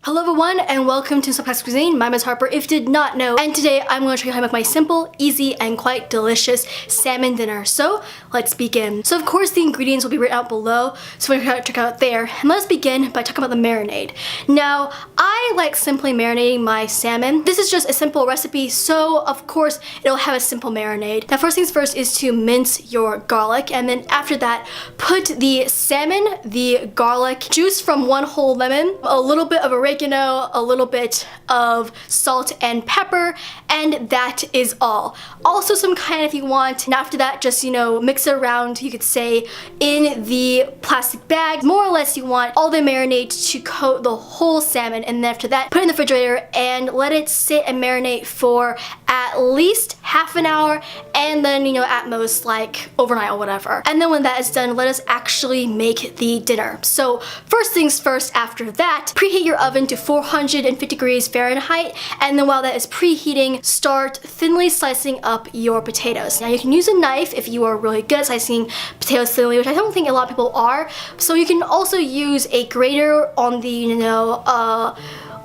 Hello everyone and welcome to Subclass Cuisine. My name is Harper if you did not know, and today I'm going to show you how to make my simple, easy, and quite delicious salmon dinner. So let's begin. So of course the ingredients will be written out below, so we're going to check out there. And let's begin by talking about the marinade. Now I like simply marinating my salmon. This is just a simple recipe, so of course it'll have a simple marinade. Now first things first is to mince your garlic, and then after that put the salmon, the garlic, juice from one whole lemon, a little bit of oregano, a little bit of salt and pepper, and that is all. Also some cayenne if you want, and after that just, mix it around, you could say, in the plastic bag. More or less you want all the marinade to coat the whole salmon, and then after that put it in the refrigerator and let it sit and marinate for at least half an hour, and then at most like overnight or whatever. And then when that is done, let us actually make the dinner. So first things first, after that, preheat your oven to 450 degrees Fahrenheit, and then while that is preheating, start thinly slicing up your potatoes. Now you can use a knife if you are really good at slicing potatoes thinly, which I don't think a lot of people are. So you can also use a grater on the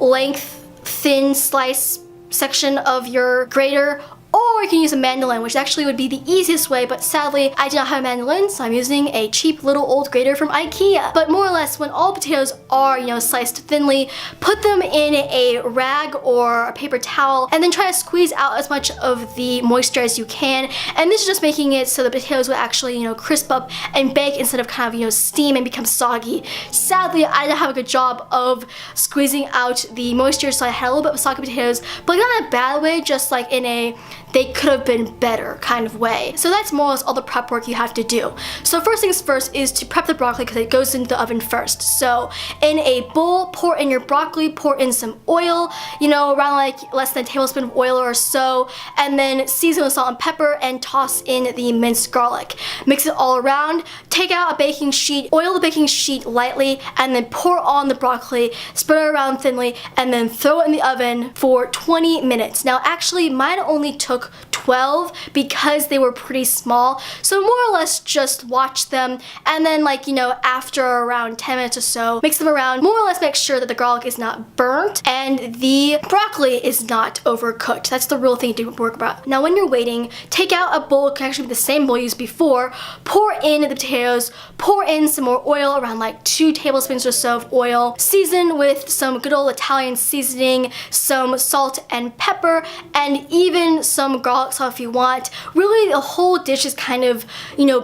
length thin slice section of your grater, or you can use a mandolin, which actually would be the easiest way, but sadly I do not have a mandolin, so I'm using a cheap little old grater from IKEA. But more or less, when all potatoes are sliced thinly, put them in a rag or a paper towel, and then try to squeeze out as much of the moisture as you can. And this is just making it so the potatoes will actually crisp up and bake instead of kind of steam and become soggy. Sadly, I didn't have a good job of squeezing out the moisture, so I had a little bit of soggy potatoes, but not in a bad way, just like in a they could have been better kind of way. So that's more or less all the prep work you have to do. So first things first is to prep the broccoli because it goes into the oven first. So in a bowl, pour in your broccoli, pour in some oil, around like less than a tablespoon of oil or so, and then season with salt and pepper and toss in the minced garlic. Mix it all around, take out a baking sheet, oil the baking sheet lightly, and then pour on the broccoli, spread it around thinly, and then throw it in the oven for 20 minutes. Now actually mine only took 12 because they were pretty small, so more or less just watch them, and then after around 10 minutes or so, mix them around. More or less make sure that the garlic is not burnt and the broccoli is not overcooked. That's the real thing to work about. Now when you're waiting, take out a bowl, it can actually be the same bowl you used before, pour in the potatoes, pour in some more oil, around like 2 tablespoons or so of oil, season with some good old Italian seasoning, some salt and pepper, and even some garlic salt if you want. Really the whole dish is kind of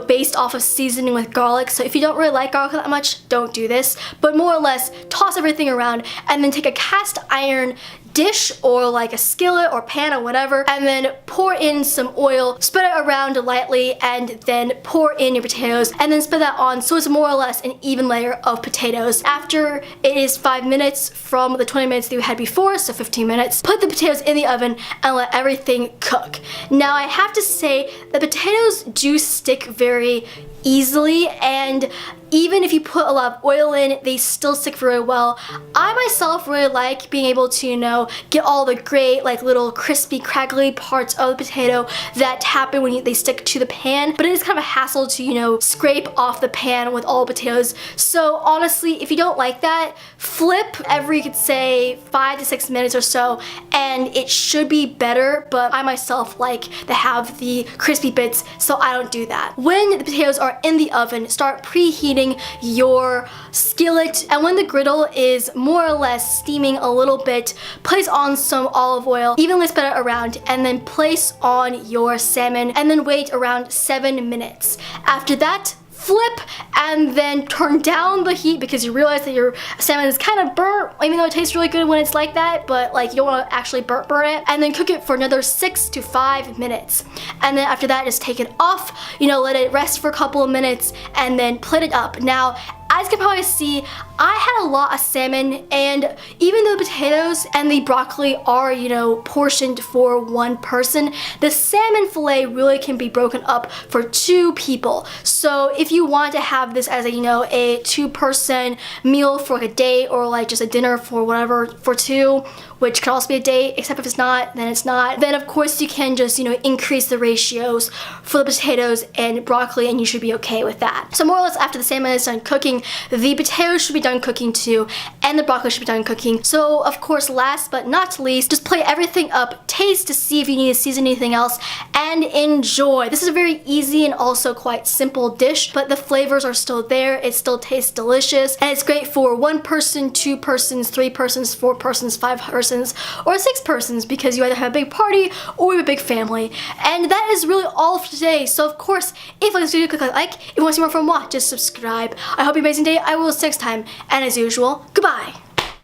based off of seasoning with garlic, so if you don't really like garlic that much, don't do this, but more or less toss everything around and then take a cast iron dish or like a skillet or pan or whatever, and then pour in some oil, spread it around lightly, and then pour in your potatoes and then spread that on so it's more or less an even layer of potatoes. After it is 5 minutes from the 20 minutes that you had before, so 15 minutes, put the potatoes in the oven and let everything cook. Now I have to say the potatoes do stick very easily, and even if you put a lot of oil in, they still stick very well. I myself really like being able to, get all the great little crispy, crackly parts of the potato that happen when they stick to the pan, but it is kind of a hassle to, scrape off the pan with all potatoes. So honestly, if you don't like that, flip every, you could say, 5 to 6 minutes or so, and it should be better, but I myself like to have the crispy bits, so I don't do that. When the potatoes are in the oven, start preheating your skillet, and when the griddle is more or less steaming a little bit, place on some olive oil, evenly spread it around, and then place on your salmon, and then wait around 7 minutes. After that, flip and then turn down the heat because you realize that your salmon is kind of burnt, even though it tastes really good when it's like that, but you don't want to actually burn it, and then cook it for another 6 to 5 minutes. And then after that, just take it off, let it rest for a couple of minutes, and then plate it up. Now as you can probably see, I had a lot of salmon, and even though the potatoes and the broccoli are, portioned for one person, the salmon fillet really can be broken up for 2 people. So if you want to have this as a 2-person meal for a day, or just a dinner for whatever for 2, which can also be a date, except if it's not, then it's not. Then of course you can just, increase the ratios for the potatoes and broccoli, and you should be okay with that. So more or less after the salmon is done cooking, cooking, the potatoes should be done cooking too, and the broccoli should be done cooking. So of course, last but not least, just plate everything up, taste to see if you need to season anything else, and enjoy. This is a very easy and also quite simple dish, but the flavors are still there. It still tastes delicious, and it's great for 1 person, 2 persons, 3 persons, 4 persons, 5 persons, or 6 persons, because you either have a big party or you have a big family. And that is really all for today. So of course, if you like this video, click on like. If you want to see more from moi, just subscribe. I hope you have an amazing day. I will see you next time. And as usual, goodbye.